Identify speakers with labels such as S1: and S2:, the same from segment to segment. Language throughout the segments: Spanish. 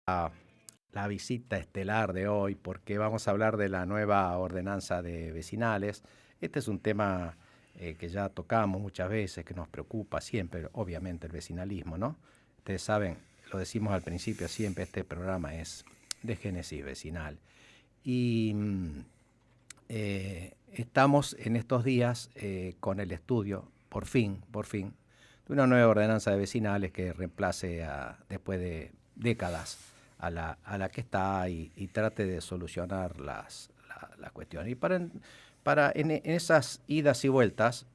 S1: la visita estelar de hoy porque vamos a hablar de la nueva ordenanza de vecinales. Este es un tema que ya tocamos muchas veces, que nos preocupa siempre, obviamente, el vecinalismo, ¿no? Ustedes saben, lo decimos al principio siempre, este programa es de génesis vecinal. Y estamos en estos días con el estudio, por fin, de una nueva ordenanza de vecinales que reemplace después de décadas a la que está y trate de solucionar las cuestiones. Y en esas idas y vueltas,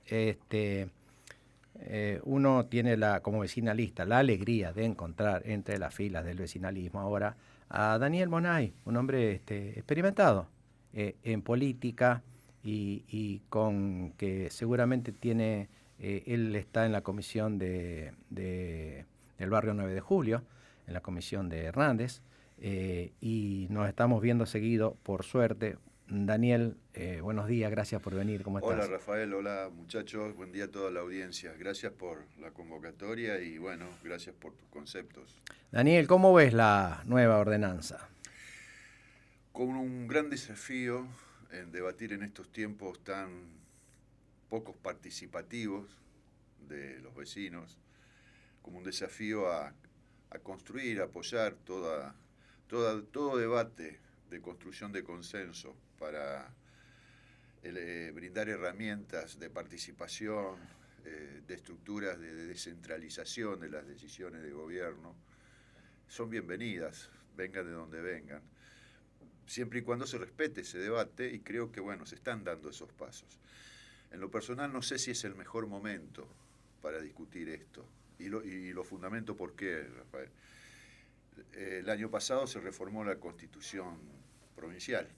S1: uno tiene como vecinalista la alegría de encontrar entre las filas del vecinalismo ahora a Daniel Monay, un hombre experimentado en política y con que seguramente él está en la comisión del barrio 9 de Julio, en la comisión de Hernández, y nos estamos viendo seguido, por suerte. Daniel, buenos días, gracias por venir, ¿cómo
S2: Hola
S1: estás?
S2: Rafael, hola muchachos, buen día a toda la audiencia. Gracias por la convocatoria y bueno, gracias por tus conceptos.
S1: Daniel, ¿cómo ves la nueva ordenanza?
S2: Con un gran desafío en debatir en estos tiempos tan pocos participativos de los vecinos, como un desafío a construir, a apoyar todo debate de construcción de consenso para brindar herramientas de participación, de estructuras de descentralización de las decisiones de gobierno, son bienvenidas, vengan de donde vengan, siempre y cuando se respete ese debate, y creo que bueno, se están dando esos pasos. En lo personal no sé si es el mejor momento para discutir esto, y lo fundamento por qué, Rafael. El año pasado se reformó la Constitución provincial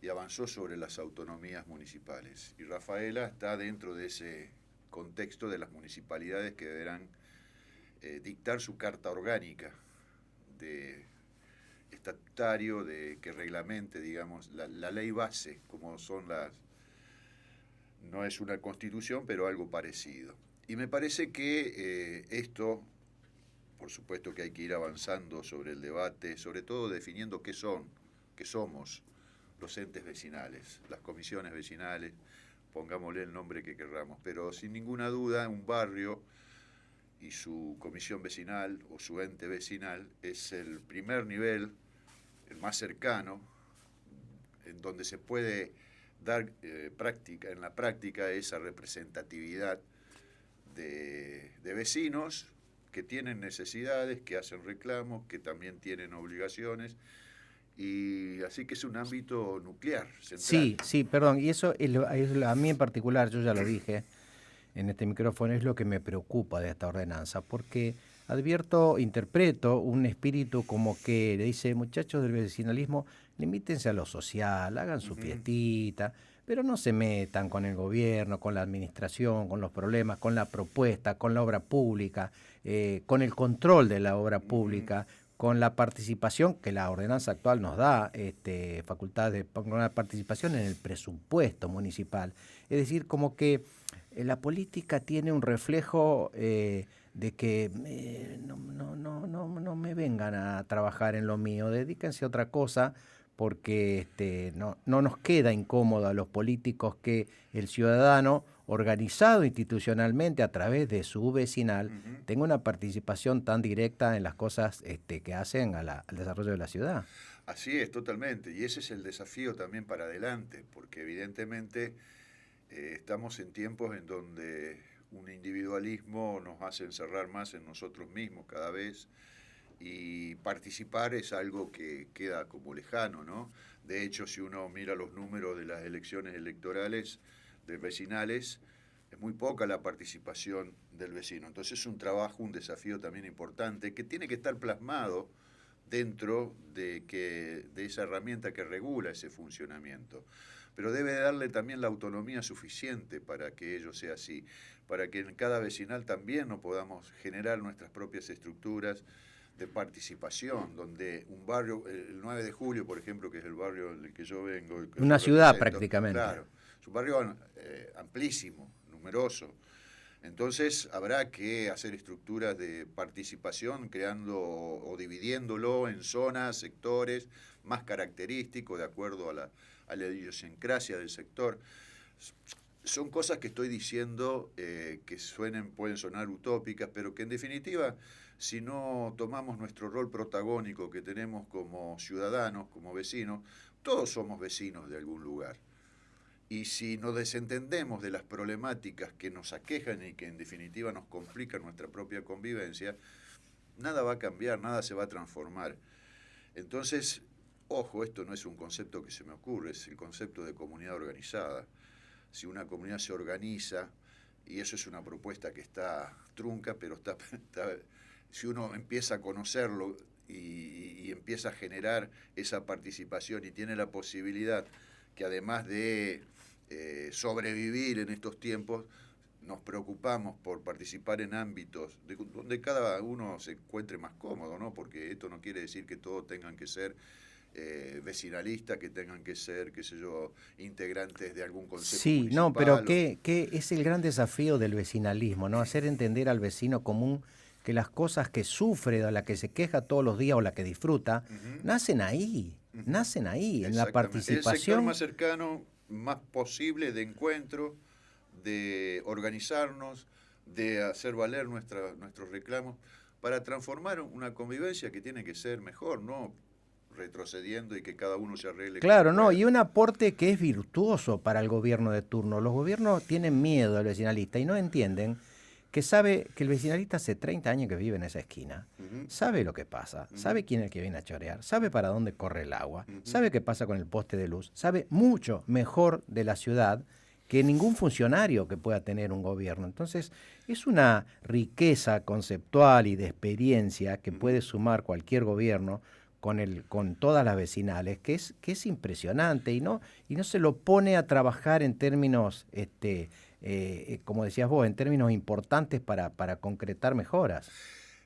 S2: y avanzó sobre las autonomías municipales. Y Rafaela está dentro de ese contexto de las municipalidades que deberán dictar su carta orgánica de estatutario que reglamente, digamos, la ley base, como son no es una constitución, pero algo parecido. Y me parece que esto, por supuesto que hay que ir avanzando sobre el debate, sobre todo definiendo qué somos los entes vecinales, las comisiones vecinales, pongámosle el nombre que querramos, pero sin ninguna duda un barrio y su comisión vecinal o su ente vecinal es el primer nivel, el más cercano, en donde se puede dar en la práctica esa representatividad de vecinos que tienen necesidades, que hacen reclamos, que también tienen obligaciones. Y así que es un ámbito nuclear, central.
S1: Sí, sí, perdón, y eso a mí en particular, yo ya lo dije en este micrófono, es lo que me preocupa de esta ordenanza, porque interpreto un espíritu como que le dice, muchachos del vecinalismo, limítense a lo social, hagan su
S2: Ujú.
S1: fiestita, pero no se metan con el gobierno, con la administración, con los problemas, con la propuesta, con la obra pública, con el control de la obra
S2: Uh-huh.
S1: pública, con la participación que la ordenanza actual nos da, facultad de con la participación en el presupuesto municipal. Es decir, como que la política tiene un reflejo de que no me vengan a trabajar en lo mío, dedíquense a otra cosa, porque no nos queda incómodo a los políticos que el ciudadano organizado institucionalmente a través de su vecinal
S2: Uh-huh.
S1: tenga una participación tan directa en las cosas que hacen al desarrollo de la ciudad.
S2: Así es, totalmente. Y ese es el desafío también para adelante, porque evidentemente estamos en tiempos en donde un individualismo nos hace encerrar más en nosotros mismos cada vez, y participar es algo que queda como lejano, ¿no? De hecho, si uno mira los números de las elecciones electorales de vecinales, es muy poca la participación del vecino. Entonces es un trabajo, un desafío también importante que tiene que estar plasmado dentro de esa herramienta que regula ese funcionamiento. Pero debe darle también la autonomía suficiente para que ello sea así, para que en cada vecinal también nos podamos generar nuestras propias estructuras de participación, donde un barrio, el 9 de Julio, por ejemplo, que es el barrio del que yo vengo y que yo
S1: Una ciudad
S2: represento,
S1: prácticamente.
S2: claro, es un barrio amplísimo, numeroso, Entonces habrá que hacer estructuras de participación, creando o dividiéndolo en zonas, sectores más característicos de acuerdo a la idiosincrasia del sector. Son cosas que estoy diciendo que pueden sonar utópicas, pero que en definitiva, si no tomamos nuestro rol protagónico que tenemos como ciudadanos, como vecinos, todos somos vecinos de algún lugar. Y si nos desentendemos de las problemáticas que nos aquejan y que en definitiva nos complican nuestra propia convivencia, nada va a cambiar, nada se va a transformar. Entonces, ojo, esto no es un concepto que se me ocurre, es el concepto de comunidad organizada. Si una comunidad se organiza, y eso es una propuesta que está trunca, pero si uno empieza a conocerlo y empieza a generar esa participación y tiene la posibilidad que además de sobrevivir en estos tiempos, nos preocupamos por participar en ámbitos donde cada uno se encuentre más cómodo, ¿no? Porque esto no quiere decir que todos tengan que ser vecinalistas, que tengan que ser, qué sé yo, integrantes de algún consejo municipal.
S1: Sí, no, pero ¿qué es el gran desafío del vecinalismo, ¿no? Hacer entender al vecino común que las cosas que sufre, o la que se queja todos los días o la que disfruta, nacen ahí, en la participación.
S2: El sector más cercano, más posible de encuentro, de organizarnos, de hacer valer nuestros reclamos, para transformar una convivencia que tiene que ser mejor, no retrocediendo y que cada uno se arregle.
S1: Claro, no, y un aporte que es virtuoso para el gobierno de turno. Los gobiernos tienen miedo al vecinalista y no entienden que sabe que el vecinalista hace 30 años que vive en esa esquina, sabe lo que pasa, sabe quién es el que viene a chorear, sabe para dónde corre el agua, sabe qué pasa con el poste de luz, sabe mucho mejor de la ciudad que ningún funcionario que pueda tener un gobierno. Entonces, es una riqueza conceptual y de experiencia que puede sumar cualquier gobierno con todas las vecinales, que es impresionante y no se lo pone a trabajar en términos, como decías vos, en términos importantes para concretar mejoras.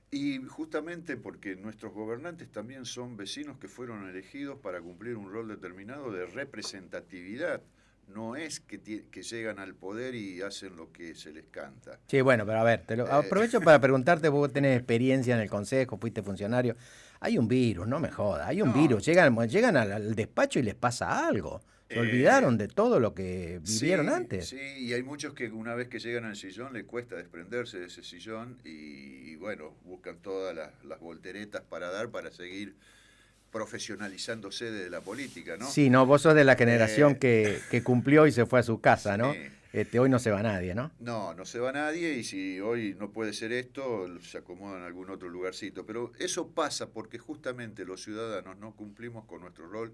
S2: Y justamente porque nuestros gobernantes también son vecinos que fueron elegidos para cumplir un rol determinado de representatividad. No es que llegan al poder y hacen lo que se les canta.
S1: Sí, bueno, pero a ver, aprovecho para preguntarte, vos tenés experiencia en el consejo, fuiste funcionario. Hay un virus, no me jodas, hay un virus. Llegan al despacho y les pasa algo. Se olvidaron de todo lo que vivieron antes.
S2: Sí, y hay muchos que una vez que llegan al sillón les cuesta desprenderse de ese sillón y bueno, buscan todas las volteretas para seguir profesionalizándose de la política, ¿no?
S1: Sí, no, vos sos de la generación que cumplió y se fue a su casa, ¿no? Hoy no se va nadie, ¿no?
S2: No se va nadie y si hoy no puede ser esto, se acomoda en algún otro lugarcito. Pero eso pasa porque justamente los ciudadanos no cumplimos con nuestro rol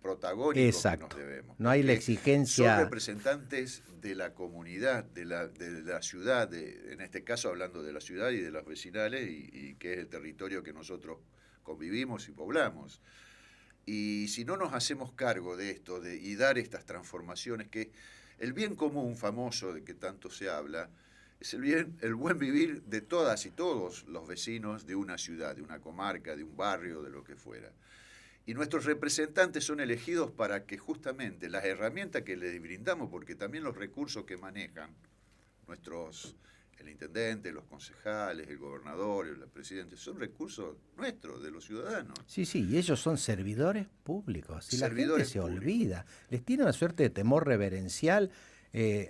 S2: protagónico.
S1: Exacto.
S2: Que nos debemos.
S1: No hay la exigencia.
S2: Son representantes de la comunidad, de la ciudad, en este caso hablando de la ciudad y de los vecinales, y que es el territorio que nosotros convivimos y poblamos. Y si no nos hacemos cargo de esto y dar estas transformaciones, que el bien común famoso de que tanto se habla, es el buen vivir de todas y todos los vecinos de una ciudad, de una comarca, de un barrio, de lo que fuera. Y nuestros representantes son elegidos para que justamente las herramientas que les brindamos, porque también los recursos que manejan el intendente, los concejales, el gobernador, el presidente, son recursos nuestros, de los ciudadanos.
S1: Sí, y ellos son servidores públicos. Y la gente se olvida. Les tiene una suerte de temor reverencial.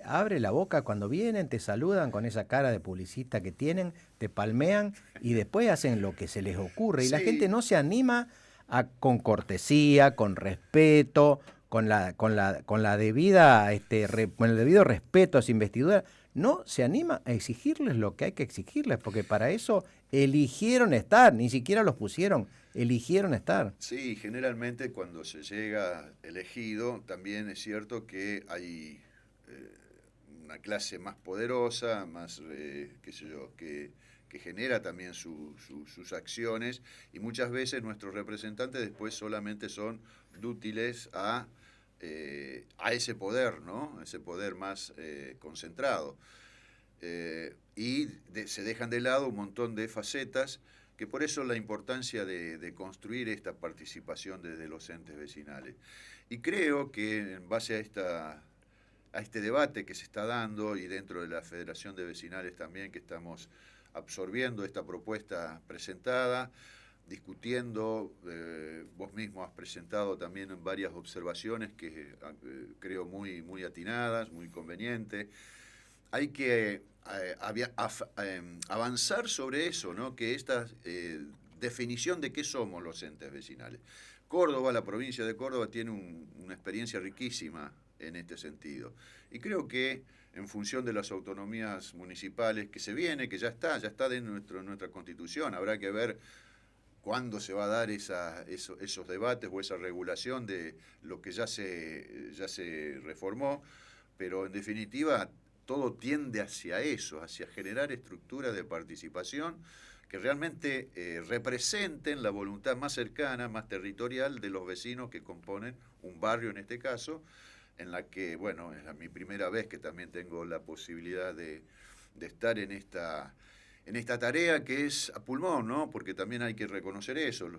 S1: Abre la boca cuando vienen, te saludan con esa cara de publicista que tienen, te palmean y después hacen lo que se les ocurre. Y la gente no se anima con cortesía, con respeto, con el debido respeto a su investidura, no se anima a exigirles lo que hay que exigirles, porque para eso eligieron estar, ni siquiera los pusieron, eligieron estar.
S2: Sí, generalmente cuando se llega elegido, también es cierto que hay una clase más poderosa, más, que genera también sus acciones, y muchas veces nuestros representantes después solamente son dútiles a ese poder, ¿no? Ese poder más concentrado. Y se dejan de lado un montón de facetas, que por eso la importancia de construir esta participación desde los entes vecinales. Y creo que en base a a este debate que se está dando y dentro de la Federación de Vecinales también, que estamos absorbiendo esta propuesta presentada, discutiendo. Vos mismo has presentado también varias observaciones que creo muy atinadas, muy convenientes. Hay que avanzar sobre eso, ¿no? Que esta definición de qué somos los entes vecinales. Córdoba, la provincia de Córdoba, tiene una experiencia riquísima en este sentido. Y creo que en función de las autonomías municipales que se viene, que ya está de nuestra Constitución, habrá que ver cuándo se va a dar esos debates o esa regulación de lo que ya se reformó, pero en definitiva todo tiende hacia eso, hacia generar estructuras de participación que realmente representen la voluntad más cercana, más territorial de los vecinos que componen un barrio en este caso, en la que, bueno, es mi primera vez que también tengo la posibilidad de estar en esta tarea que es a pulmón, ¿no? Porque también hay que reconocer eso.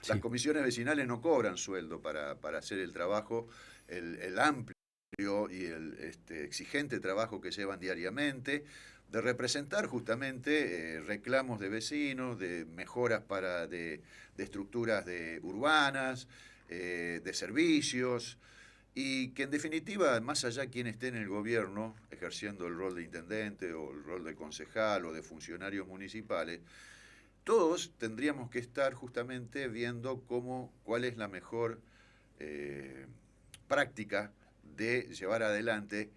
S2: Las comisiones vecinales no cobran sueldo para hacer el trabajo, el amplio y el exigente trabajo que llevan diariamente, de representar justamente reclamos de vecinos, de mejoras de estructuras urbanas, de servicios, y que en definitiva, más allá de quien esté en el gobierno, ejerciendo el rol de intendente o el rol de concejal o de funcionarios municipales, todos tendríamos que estar justamente viendo cuál es la mejor práctica de llevar adelante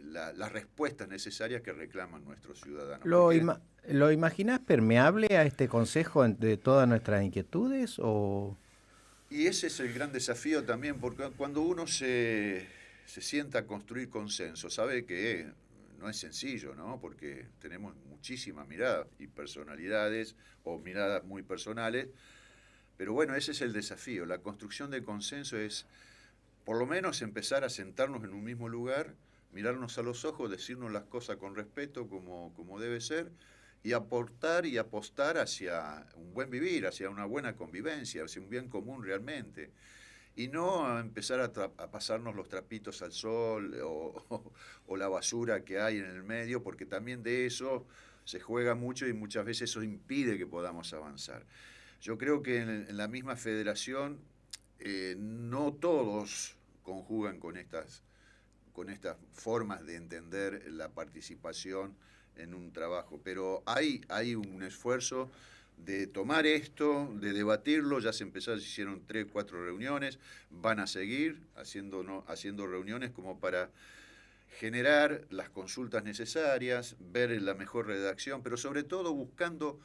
S2: las respuestas necesarias que reclaman nuestros ciudadanos.
S1: ¿Lo imaginás permeable a este consejo de todas nuestras inquietudes o...?
S2: Y ese es el gran desafío también, porque cuando uno se sienta a construir consenso, sabe que no es sencillo, ¿no? Porque tenemos muchísimas miradas y personalidades, o miradas muy personales, pero bueno, ese es el desafío. La construcción de consenso es, por lo menos, empezar a sentarnos en un mismo lugar, mirarnos a los ojos, decirnos las cosas con respeto, como debe ser, y aportar y apostar hacia un buen vivir, hacia una buena convivencia, hacia un bien común realmente. Y no empezar a pasarnos los trapitos al sol o la basura que hay en el medio, porque también de eso se juega mucho y muchas veces eso impide que podamos avanzar. Yo creo que en la misma federación no todos conjugan con estas formas de entender la participación en un trabajo, pero hay un esfuerzo de tomar esto, de debatirlo. Ya se hicieron 3, 4 reuniones, van a seguir haciendo reuniones como para generar las consultas necesarias, ver la mejor redacción, pero sobre todo buscando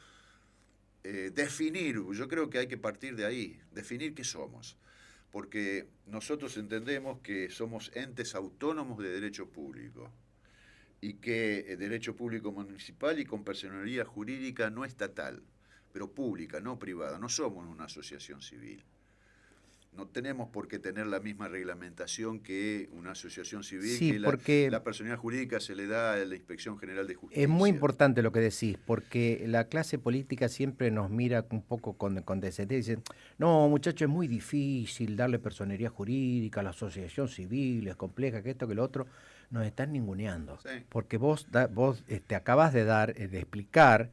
S2: definir. Yo creo que hay que partir de ahí, definir qué somos, porque nosotros entendemos que somos entes autónomos de derecho público, y que derecho público municipal y con personalidad jurídica no estatal, pero pública, no privada. No somos una asociación civil. No tenemos por qué tener la misma reglamentación que una asociación civil,
S1: Sí,
S2: que
S1: porque
S2: la personalidad jurídica se le da a la Inspección General de Justicia.
S1: es muy importante lo que decís, porque la clase política siempre nos mira un poco con descendencia y dicen, no, muchachos, es muy difícil darle personería jurídica a la asociación civil, es compleja, que esto, que lo otro. Nos están ninguneando,
S2: Sí.
S1: porque vos acabas de explicar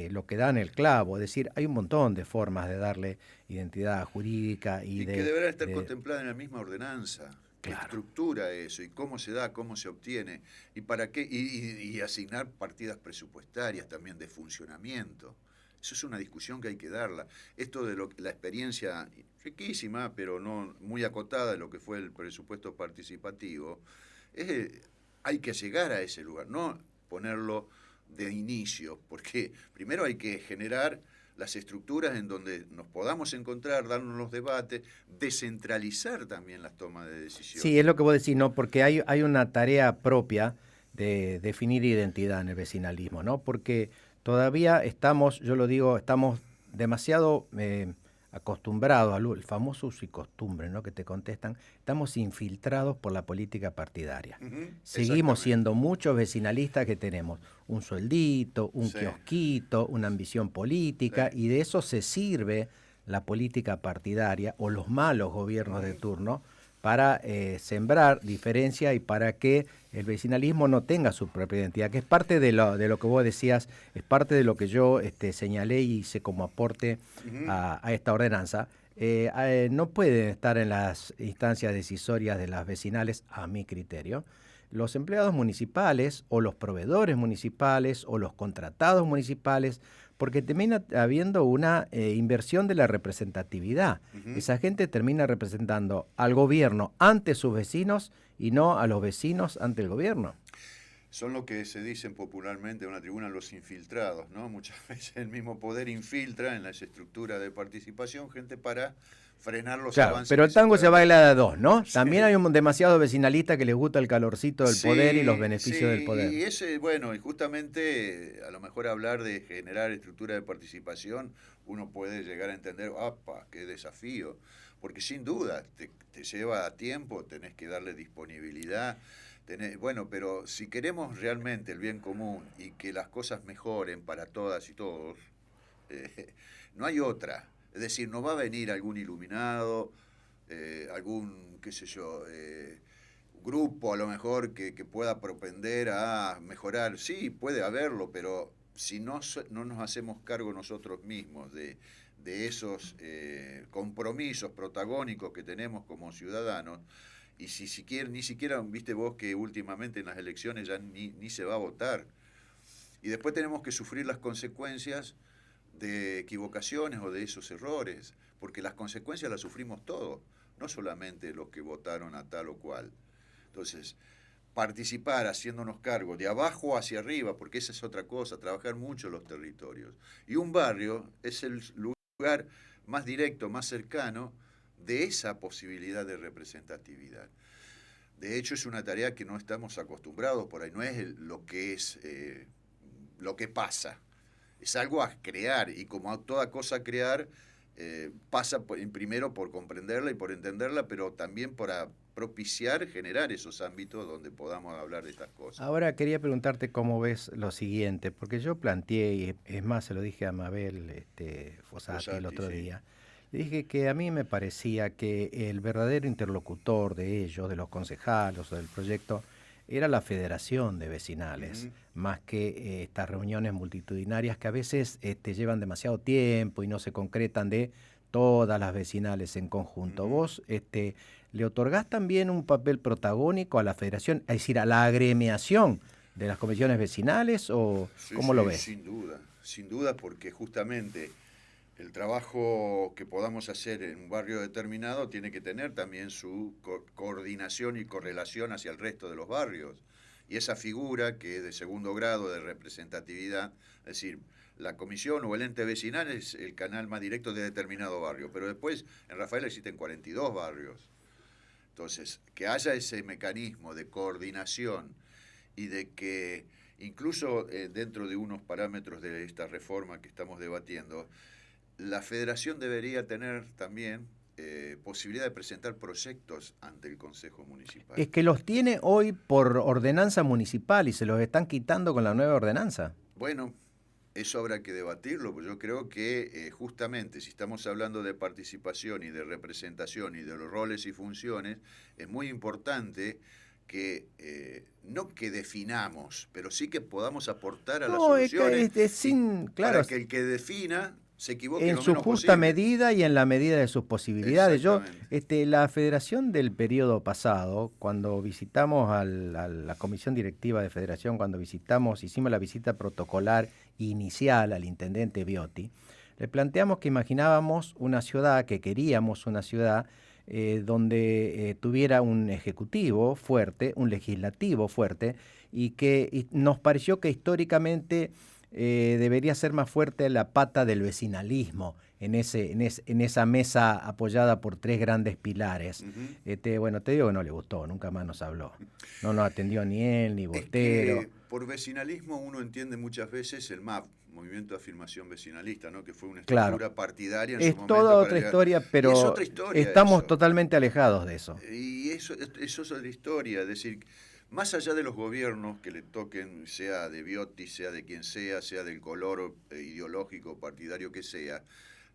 S1: lo que da en el clavo, es decir, hay un montón de formas de darle identidad jurídica
S2: y que deberá estar contemplada en la misma ordenanza. Que
S1: claro.
S2: estructura eso y cómo se da, cómo se obtiene y para qué, y asignar partidas presupuestarias también de funcionamiento. Eso es una discusión que hay que darla. Esto de la experiencia riquísima, pero no muy acotada de lo que fue el presupuesto participativo, hay que llegar a ese lugar, no ponerlo de inicio, porque primero hay que generar las estructuras en donde nos podamos encontrar, darnos los debates, descentralizar también las tomas de decisiones.
S1: Sí, es lo que vos decís, ¿no? Porque hay una tarea propia de definir identidad en el vecinalismo, ¿no? Porque todavía estamos, yo lo digo, estamos demasiado acostumbrados al famoso uso y costumbre, ¿no? Que te contestan, estamos infiltrados por la política partidaria. Seguimos siendo muchos vecinalistas que tenemos un sueldito, un kiosquito, una ambición política, y de eso se sirve la política partidaria o los malos gobiernos de turno para sembrar diferencia y para que el vecinalismo no tenga su propia identidad, que es parte de lo que vos decías, es parte de lo que yo señalé y hice como aporte a esta ordenanza. No pueden estar en las instancias decisorias de las vecinales, a mi criterio, los empleados municipales o los proveedores municipales o los contratados municipales, porque termina habiendo una inversión de la representatividad. Esa gente termina representando al gobierno ante sus vecinos y no a los vecinos ante el gobierno.
S2: Son lo que se dicen popularmente en una tribuna los infiltrados, ¿no? Muchas veces el mismo poder infiltra en las estructuras de participación gente para frenar los
S1: Claro,
S2: avances.
S1: pero el tango se baila de a dos, ¿no?
S2: Sí.
S1: También hay un demasiado vecinalista que les gusta el calorcito del poder y los beneficios del poder.
S2: Y ese, bueno, y justamente a lo mejor hablar de generar estructura de participación, uno puede llegar a entender, ¡apa, qué desafío! Porque sin duda te lleva tiempo, tenés que darle disponibilidad. Bueno, pero si queremos realmente el bien común y que las cosas mejoren para todas y todos, no hay otra. Es decir, no va a venir algún iluminado, algún, qué sé yo, grupo a lo mejor que pueda propender a mejorar. Sí, puede haberlo, pero si no nos hacemos cargo nosotros mismos de esos compromisos protagónicos que tenemos como ciudadanos, y ni siquiera, viste vos que últimamente en las elecciones ya ni se va a votar, y después tenemos que sufrir las consecuencias de equivocaciones o de esos errores, porque las consecuencias las sufrimos todos, no solamente los que votaron a tal o cual. Entonces, participar haciéndonos cargo de abajo hacia arriba, porque esa es otra cosa, trabajar mucho los territorios. Y un barrio es el lugar más directo, más cercano de esa posibilidad de representatividad. De hecho, es una tarea que no estamos acostumbrados por ahí, no es lo que es lo que pasa. Es algo a crear, y como a toda cosa a crear, pasa primero por comprenderla y por entenderla, pero también para propiciar, generar esos ámbitos donde podamos hablar de estas cosas.
S1: Ahora quería preguntarte cómo ves lo siguiente, porque yo planteé, y es más, se lo dije a Mabel Fossati el otro día, le dije que a mí me parecía que el verdadero interlocutor de ellos, de los concejales o del proyecto, era la federación de vecinales, más que estas reuniones multitudinarias que a veces llevan demasiado tiempo y no se concretan de todas las vecinales en conjunto. ¿Vos le otorgás también un papel protagónico a la federación, es decir, a la agremiación de las comisiones vecinales, o cómo lo ves?
S2: Sin duda, porque justamente el trabajo que podamos hacer en un barrio determinado tiene que tener también su coordinación y correlación hacia el resto de los barrios. Y esa figura que es de segundo grado de representatividad, es decir, la comisión o el ente vecinal es el canal más directo de determinado barrio, pero después en Rafaela existen 42 barrios. Entonces, que haya ese mecanismo de coordinación y de que incluso dentro de unos parámetros de esta reforma que estamos debatiendo, la federación debería tener también posibilidad de presentar proyectos ante el Consejo Municipal.
S1: Es que los tiene hoy por ordenanza municipal y se los están quitando con la nueva ordenanza.
S2: Bueno, eso habrá que debatirlo, porque yo creo que justamente si estamos hablando de participación y de representación y de los roles y funciones, es muy importante que no que definamos, pero sí que podamos aportar a las soluciones
S1: claro,
S2: para que el que defina se equivoque
S1: en
S2: lo
S1: su
S2: menos
S1: justa
S2: posible.
S1: medida y en la medida de sus posibilidades. Yo, la federación del periodo pasado, cuando visitamos a la comisión directiva de federación, hicimos la visita protocolar inicial al intendente Biotti, le planteamos que imaginábamos una ciudad, que queríamos una ciudad donde tuviera un ejecutivo fuerte, un legislativo fuerte, y nos pareció que históricamente debería ser más fuerte la pata del vecinalismo en esa mesa apoyada por tres grandes pilares. Bueno, te digo que no le gustó, nunca más nos habló. No nos atendió ni él, ni Botero.
S2: Es que por vecinalismo uno entiende muchas veces el MAP, Movimiento de Afirmación Vecinalista, ¿no? Que fue una estructura partidaria en su momento.
S1: Es toda otra historia, pero
S2: es otra historia
S1: estamos
S2: eso.
S1: Totalmente alejados de eso.
S2: Y eso es otra historia, es decir, más allá de los gobiernos que le toquen, sea de Biotti, sea de quien sea del color ideológico partidario que sea,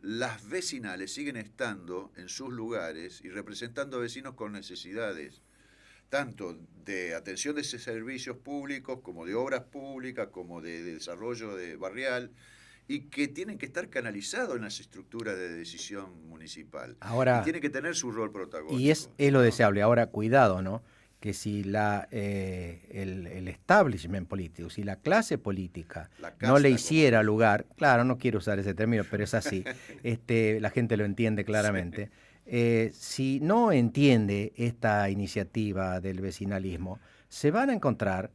S2: las vecinales siguen estando en sus lugares y representando a vecinos con necesidades, tanto de atención de servicios públicos, como de obras públicas, como de desarrollo de barrial, y que tienen que estar canalizados en las estructuras de decisión municipal. Y
S1: Ahora,
S2: tienen que tener su rol
S1: y
S2: protagónico,
S1: es lo
S2: ¿no?
S1: deseable. Ahora, cuidado, ¿no? Que si el establishment político, si la clase política
S2: La
S1: no le
S2: casta, como
S1: hiciera
S2: dicen.
S1: lugar, claro, no quiero usar ese término, pero es así, la gente lo entiende claramente. Si no entiende esta iniciativa del vecinalismo, se van a encontrar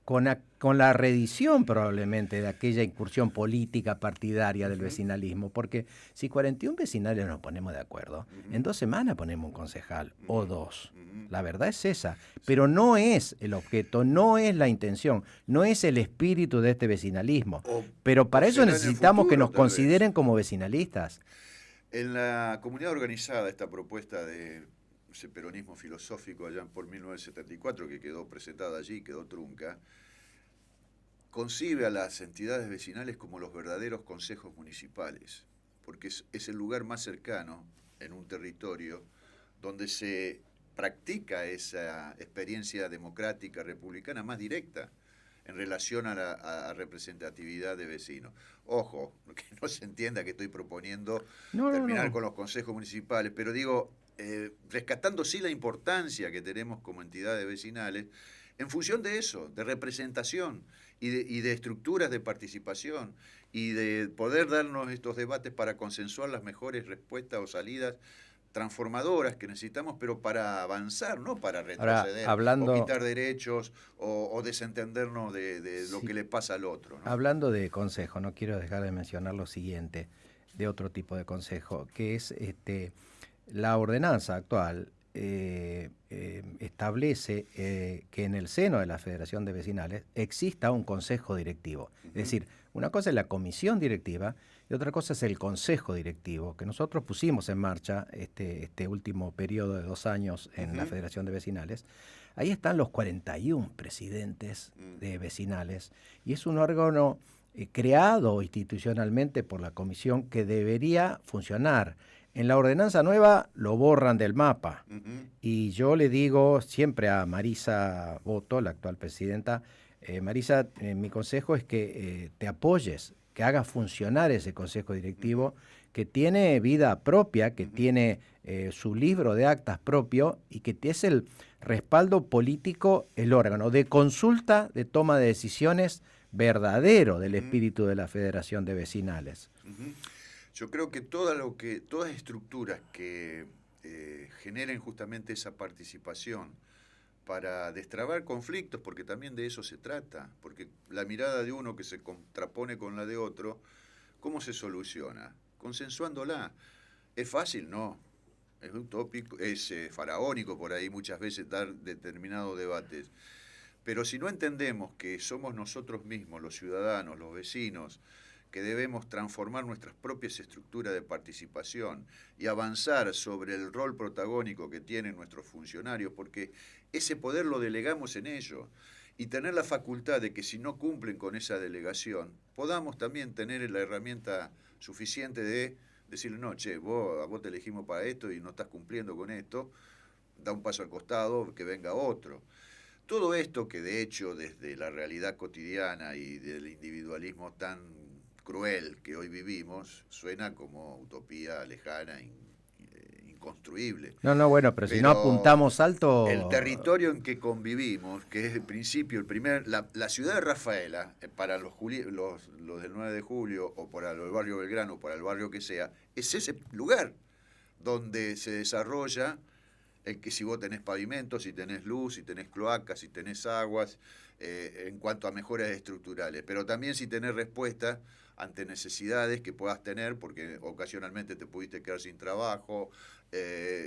S1: con la reedición probablemente de aquella incursión política partidaria del
S2: Ujú,
S1: vecinalismo, porque si 41 vecinales nos ponemos de acuerdo,
S2: ujú,
S1: en 2 semanas ponemos un concejal o
S2: ujú,
S1: dos.
S2: ujú.
S1: La verdad es esa,
S2: Sí.
S1: pero no es el objeto, no es la intención, no es el espíritu de este vecinalismo. Pero
S2: O
S1: para eso
S2: será en el
S1: necesitamos que
S2: futuro,
S1: nos
S2: tal vez.
S1: consideren como vecinalistas.
S2: En la comunidad organizada, esta propuesta de ese peronismo filosófico allá por 1974, que quedó presentada allí, quedó trunca, concibe a las entidades vecinales como los verdaderos consejos municipales, porque es el lugar más cercano en un territorio donde se practica esa experiencia democrática republicana más directa en relación a la representatividad de vecinos. Ojo, que no se entienda que estoy proponiendo
S1: No, no,
S2: terminar
S1: no.
S2: con los consejos municipales, pero digo, rescatando sí la importancia que tenemos como entidades vecinales, en función de eso, de representación y de estructuras de participación y de poder darnos estos debates para consensuar las mejores respuestas o salidas transformadoras que necesitamos, pero para avanzar, no para
S1: Ahora,
S2: retroceder o
S1: hablando,
S2: quitar derechos o desentendernos de lo que
S1: sí,
S2: le pasa al otro, ¿no?
S1: hablando de consejo, no quiero dejar de mencionar lo siguiente, de otro tipo de consejo, que es la ordenanza actual establece que en el seno de la Federación de Vecinales exista un consejo directivo. Es
S2: Ujú,
S1: decir, una cosa es la comisión directiva y otra cosa es el consejo directivo, que nosotros pusimos en marcha este último periodo de 2 años en la
S2: ujú,
S1: Federación de Vecinales. Ahí están los 41 presidentes
S2: mm,
S1: de vecinales y es un órgano creado institucionalmente por la comisión que debería funcionar. En la ordenanza nueva lo borran del mapa.
S2: ujú,
S1: Y yo le digo siempre a Marisa Boto, la actual presidenta, Marisa, mi consejo es que te apoyes, que hagas funcionar ese consejo
S2: ujú,
S1: directivo, que tiene vida propia, que
S2: ujú,
S1: tiene su libro de actas propio y que es el respaldo político, el órgano de consulta, de toma de decisiones verdadero del
S2: ujú,
S1: espíritu de la Federación de Vecinales.
S2: ujú. Yo creo que todas estructuras que generen justamente esa participación para destrabar conflictos, porque también de eso se trata, porque la mirada de uno que se contrapone con la de otro, ¿cómo se soluciona? Consensuándola. ¿Es fácil? No. Es utópico, es faraónico por ahí muchas veces dar determinados debates. Pero si no entendemos que somos nosotros mismos, los ciudadanos, los vecinos, que debemos transformar nuestras propias estructuras de participación y avanzar sobre el rol protagónico que tienen nuestros funcionarios, porque ese poder lo delegamos en ellos, y tener la facultad de que si no cumplen con esa delegación, podamos también tener la herramienta suficiente de decirle, no, che, a vos te elegimos para esto y no estás cumpliendo con esto, da un paso al costado, que venga otro. Todo esto que de hecho desde la realidad cotidiana y del individualismo tan cruel que hoy vivimos suena como utopía lejana, inconstruible.
S1: No, no, bueno, pero si no
S2: Pero
S1: apuntamos
S2: el
S1: alto,
S2: territorio en que convivimos, que es el principio, la ciudad de Rafaela, para los del 9 de julio o para el barrio Belgrano o para el barrio que sea, es ese lugar donde se desarrolla el que si vos tenés pavimentos, si tenés luz, si tenés cloacas, si tenés aguas, en cuanto a mejoras estructurales, pero también si tenés respuesta ante necesidades que puedas tener, porque ocasionalmente te pudiste quedar sin trabajo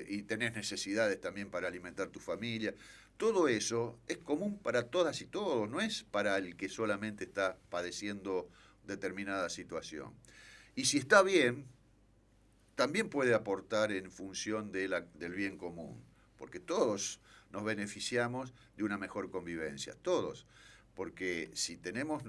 S2: y tenés necesidades también para alimentar tu familia. Todo eso es común para todas y todos, no es para el que solamente está padeciendo determinada situación. Y si está bien, también puede aportar en función del bien común, porque todos nos beneficiamos de una mejor convivencia, todos, porque si tenemos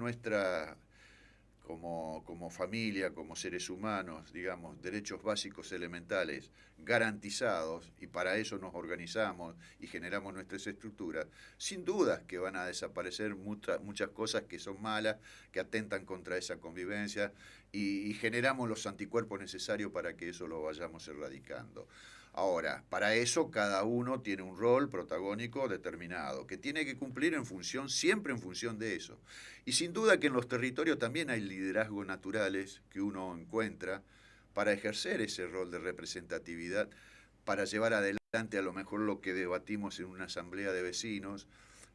S2: como familia, como seres humanos, digamos, derechos básicos elementales garantizados, y para eso nos organizamos y generamos nuestras estructuras, sin dudas que van a desaparecer muchas cosas que son malas, que atentan contra esa convivencia, y generamos los anticuerpos necesarios para que eso lo vayamos erradicando. Ahora, para eso cada uno tiene un rol protagónico determinado, que tiene que cumplir siempre en función de eso. Y sin duda que en los territorios también hay liderazgos naturales que uno encuentra para ejercer ese rol de representatividad, para llevar adelante a lo mejor lo que debatimos en una asamblea de vecinos,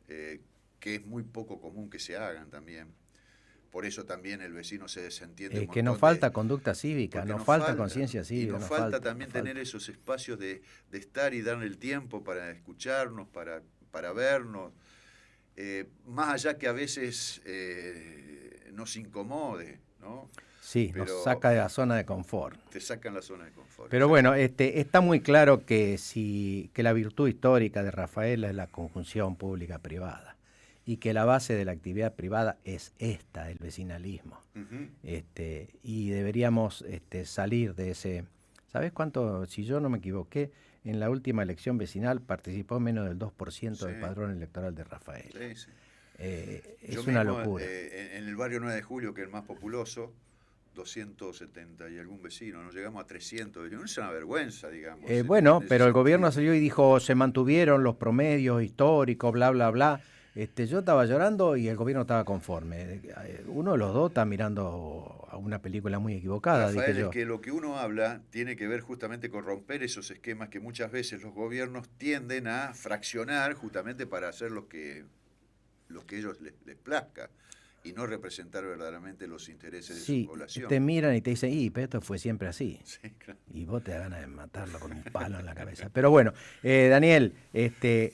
S2: que es muy poco común que se hagan también. Por eso también el vecino se desentiende un montón.
S1: Que nos falta conducta cívica, nos falta conciencia cívica.
S2: Y nos falta también tener esos espacios de estar y darle el tiempo para escucharnos, para vernos, más allá que a veces nos incomode, ¿no?
S1: Sí, pero nos saca de la zona de confort.
S2: Te sacan la zona de confort.
S1: Pero bueno, está muy claro que la virtud histórica de Rafaela es la conjunción pública-privada, y que la base de la actividad privada es esta, el vecinalismo. Y deberíamos salir de ese... ¿Sabes cuánto? Si yo no me equivoqué, en la última elección vecinal participó menos del 2% del padrón electoral de Rafaela. Sí. Es una locura.
S2: En el barrio 9 de Julio, que es el más populoso, 270 y algún vecino, nos llegamos a 300, es una vergüenza, digamos.
S1: Bueno, pero el gobierno salió y dijo, se mantuvieron los promedios históricos, bla, bla, bla. Yo estaba llorando y el gobierno estaba conforme. Uno de los dos está mirando a una película muy equivocada,
S2: Rafael,
S1: dije yo.
S2: Es que lo que uno habla tiene que ver justamente con romper esos esquemas que muchas veces los gobiernos tienden a fraccionar justamente para hacer lo que ellos les plazca, y no representar verdaderamente los intereses de su población.
S1: Te miran y te dicen, pero esto fue siempre así.
S2: Sí, claro.
S1: Y vos te da ganas de matarlo con un palo en la cabeza. Pero bueno, Daniel,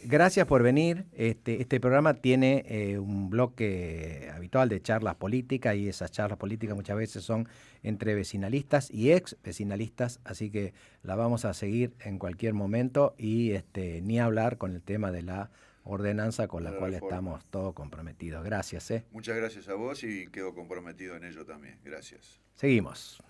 S1: gracias por venir. Este programa tiene un bloque habitual de charlas políticas, y esas charlas políticas muchas veces son entre vecinalistas y ex vecinalistas, así que la vamos a seguir en cualquier momento, y ni hablar con el tema de la ordenanza con la cual estamos todos comprometidos. Gracias.
S2: Muchas gracias a vos, y quedo comprometido en ello también. Gracias.
S1: Seguimos.